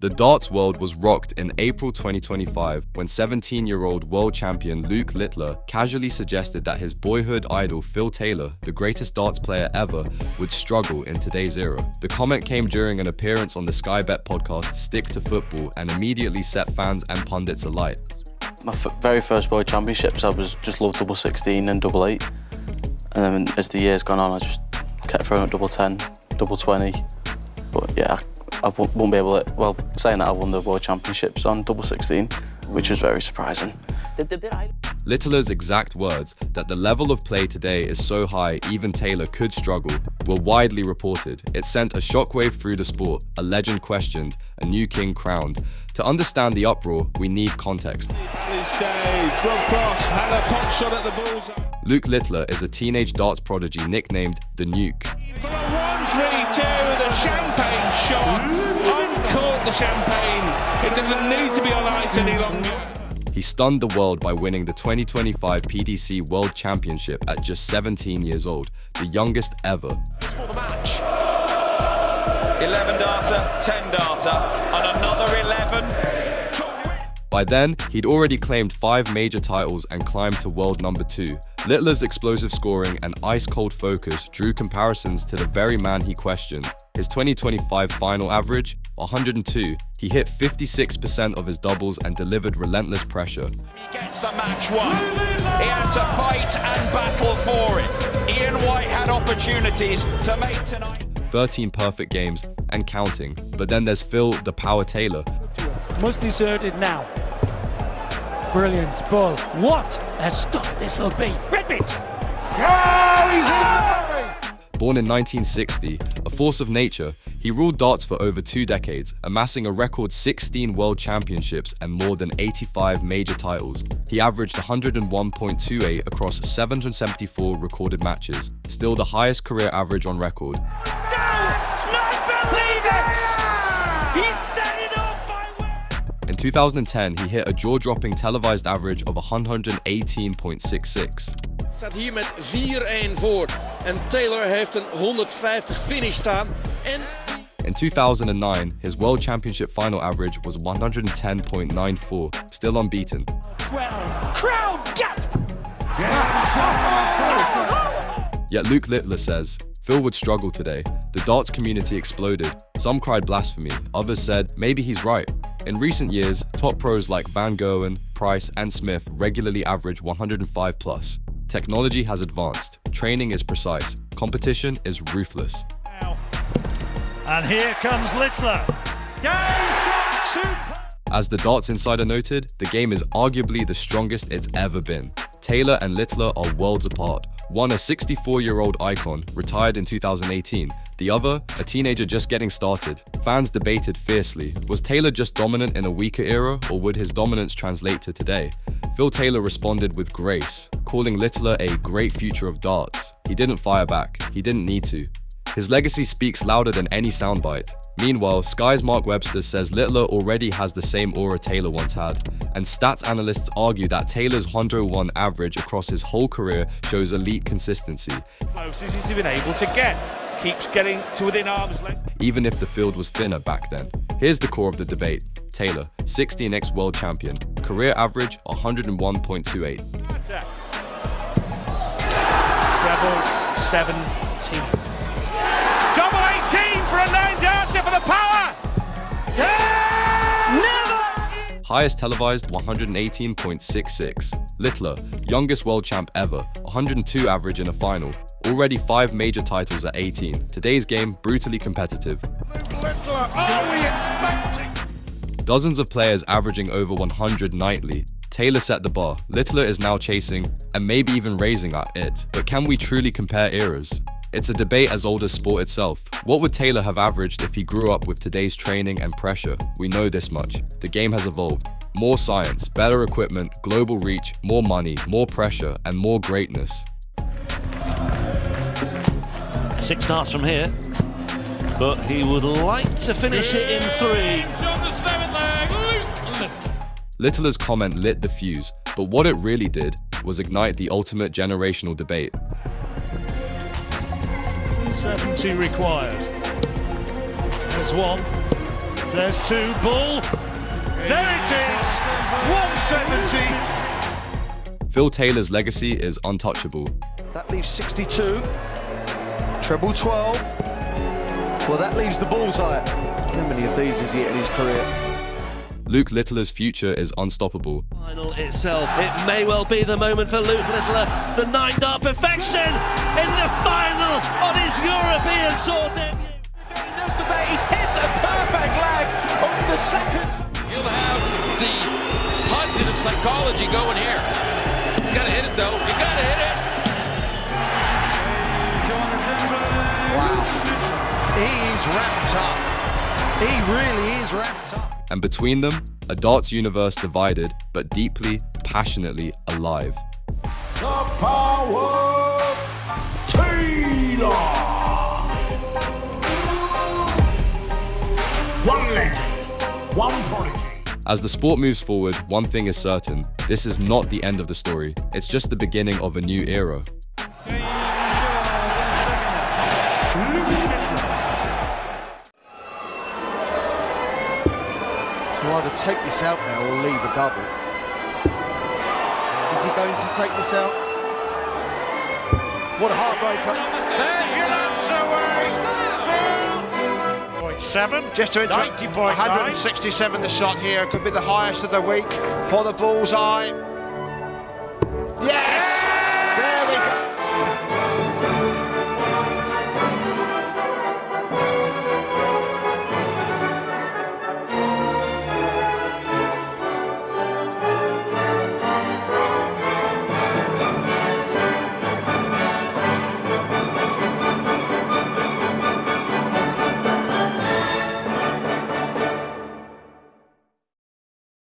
The darts world was rocked in April 2025 when 17-year-old world champion Luke Littler casually suggested that his boyhood idol Phil Taylor, the greatest darts player ever, would struggle in today's era. The comment came during an appearance on the Sky Bet podcast Stick to Football and immediately set fans and pundits alight. My very first World Championships, I was just loved double 16 and double 8. And then as the years gone on, I just kept throwing up double 10, double 20. But yeah, I won't be able to, well, saying that I won the World Championships on double 16, which was very surprising. Littler's exact words, that the level of play today is so high even Taylor could struggle, were widely reported. It sent a shockwave through the sport, a legend questioned, a new king crowned. To understand the uproar, we need context. Luke Littler is a teenage darts prodigy nicknamed the Nuke. For a 1-3-2, the champagne shot, uncorked the champagne. It doesn't need to be on ice any longer. He stunned the world by winning the 2025 PDC World Championship at just 17 years old, the youngest ever. For the match. 11 darter, 10 darter, and another 11. By then, he'd already claimed 5 major titles and climbed to world number 2. Littler's explosive scoring and ice-cold focus drew comparisons to the very man he questioned. His 2025 final average, 102, he hit 56% of his doubles and delivered relentless pressure. He gets the match won. He had to fight and battle for it. Ian White had opportunities to make tonight. 13 perfect games and counting. But then there's Phil the Power Taylor. Must desert it now. Brilliant ball. What a stop this'll be. Redbit! Born in 1960, a force of nature, he ruled darts for over 2 decades, amassing a record 16 world championships and more than 85 major titles. He averaged 101.28 across 774 recorded matches, still the highest career average on record. In 2010, he hit a jaw-dropping televised average of 118.66. Staat hier met 4-1 voor en Taylor heeft een 150 finish staan en in 2009, his World Championship final average was 110.94, still unbeaten. 12. Crowd gasp! Yet Luke Littler says, Phil would struggle today. The darts community exploded. Some cried blasphemy, others said maybe he's right. In recent years, top pros like Van Gerwen, Price and Smith regularly average 105 plus. Technology has advanced, training is precise, competition is ruthless. And here comes Littler. As the Darts Insider noted, the game is arguably the strongest it's ever been. Taylor and Littler are worlds apart. One a 64-year-old icon, retired in 2018. The other, a teenager just getting started. Fans debated fiercely. Was Taylor just dominant in a weaker era, or would his dominance translate to today? Phil Taylor responded with grace, calling Littler a great future of darts. He didn't fire back. He didn't need to. His legacy speaks louder than any soundbite. Meanwhile, Sky's Mark Webster says Littler already has the same aura Taylor once had, and stats analysts argue that Taylor's 101 average across his whole career shows elite consistency. Closest he's been able to get. Keeps getting to within arm's length. Even if the field was thinner back then. Here's the core of the debate. Taylor, 16x world champion, career average 101.28. Treble 17. Double 18 for a 9-darter for the power! Never! Highest televised 118.66. Littler, youngest world champ ever, 102 average in a final. Already 5 major titles at 18. Today's game, brutally competitive. Littler, are we expecting? Dozens of players averaging over 100 nightly. Taylor set the bar. Littler is now chasing, and maybe even raising at it. But can we truly compare eras? It's a debate as old as sport itself. What would Taylor have averaged if he grew up with today's training and pressure? We know this much. The game has evolved. More science, better equipment, global reach, more money, more pressure, and more greatness. 6 starts from here, but he would like to finish it in 3. Littler's comment lit the fuse, but what it really did was ignite the ultimate generational debate. 70 required. There's one. There's two, Bull. There it is, 170. Phil Taylor's legacy is untouchable. That leaves 62. Treble 12. Well, that leaves the bullseye. How many of these has he hit in his career? Luke Littler's future is unstoppable. Final itself, it may well be the moment for Luke Littler. The 9-dart perfection in the final on his European Tour debut. He's hit a perfect leg over the second. You'll have the positive psychology going here. You gotta hit it though. You gotta hit it. Wow. He is wrapped up. He really is wrapped up. And between them, a darts universe divided, but deeply, passionately alive. The power Taylor. One legend, one prodigy. As the sport moves forward, one thing is certain. This is not the end of the story. It's just the beginning of a new era. To either take this out now or leave a double. Is he going to take this out? What a heartbreaker. There's your answer, Wayne. 7, just to 167 the shot here, could be the highest of the week for the bullseye. Yes!